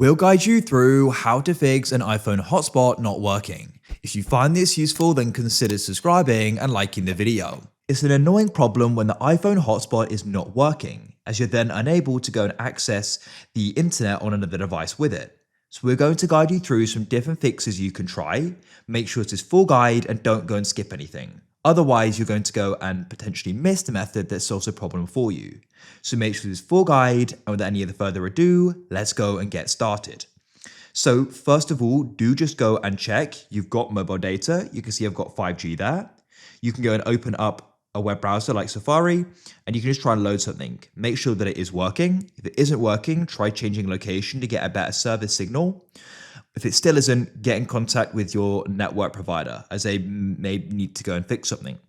We'll guide you through how to fix an iPhone hotspot not working. If you find this useful, then consider subscribing and liking the video. It's an annoying problem when the iPhone hotspot is not working, as you're then unable to go and access the internet on another device with it. So we're going to guide you through some different fixes you can try. Make sure it's a full guide and don't go and skip anything. Otherwise, you're going to go and potentially miss the method that solves the problem for you. So make sure this full guide, and without any further ado, let's go and get started. So first of all, do just go and check you've got mobile data. You can see I've got 5G there. You can go and open up a web browser like Safari, and you can just try and load something. Make sure that it is working. If it isn't working, try changing location to get a better service signal. If it still isn't, get in contact with your network provider, as they may need to go and fix something.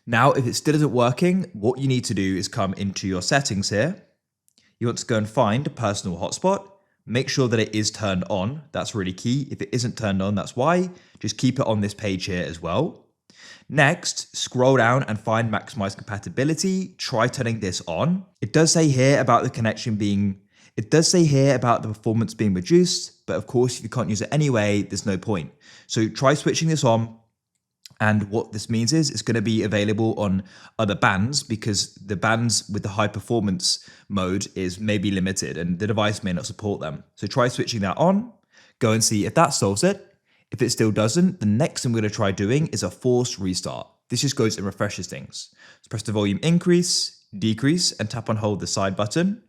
Now, if it still isn't working, what you need to do is come into your settings here. You want to go and find a personal hotspot. Make sure that it is turned on. That's really key. If it isn't turned on, that's why. Just keep it on this page here as well. Next, scroll down and find maximize compatibility. Try turning this on. It does say here about the performance being reduced, but of course, if you can't use it anyway, there's no point. So try switching this on. And what this means is it's going to be available on other bands, because the bands with the high performance mode is maybe limited and the device may not support them. So try switching that on, go and see if that solves it. If it still doesn't, the next thing we're going to try doing is a forced restart. This just goes and refreshes things. So press the volume increase, decrease, and tap and hold the side button.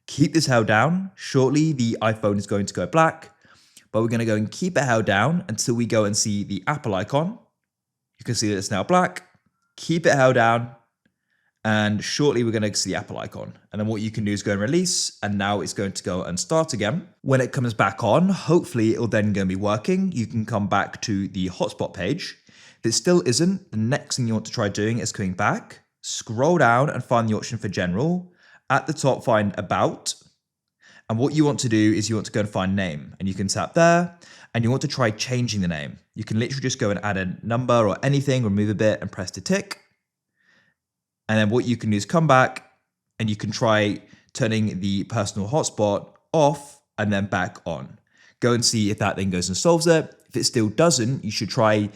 Keep this held down. Shortly, the iPhone is going to go black, but we're going to go and keep it held down until we go and see the Apple icon. You can see that it's now black. Keep it held down, and shortly we're going to see the Apple icon. And then what you can do is go and release, and now it's going to go and start again. When it comes back on, hopefully it'll then go and be working. You can come back to the hotspot page. If it still isn't, the next thing you want to try doing is coming back, scroll down and find the option for general. At the top, find about. And what you want to do is you want to go and find name, and you can tap there, and you want to try changing the name. You can literally just go and add a number or anything, remove a bit and press the tick. And then what you can do is come back and you can try turning the personal hotspot off and then back on. Go and see if that then goes and solves it. If it still doesn't, you should try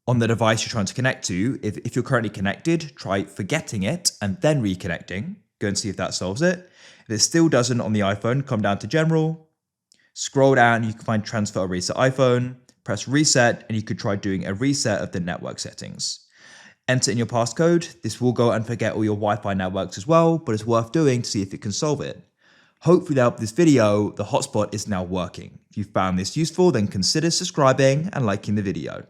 on the device you're trying to connect to. If you're currently connected, try forgetting it and then reconnecting. Go and see if that solves it. If it still doesn't on the iPhone, come down to general, scroll down, you can find transfer or reset iPhone, press reset, and you could try doing a reset of the network settings. Enter in your passcode. This will go and forget all your Wi-Fi networks as well, but it's worth doing to see if it can solve it. Hopefully that helped this video. The hotspot is now working. If you found this useful, then consider subscribing and liking the video.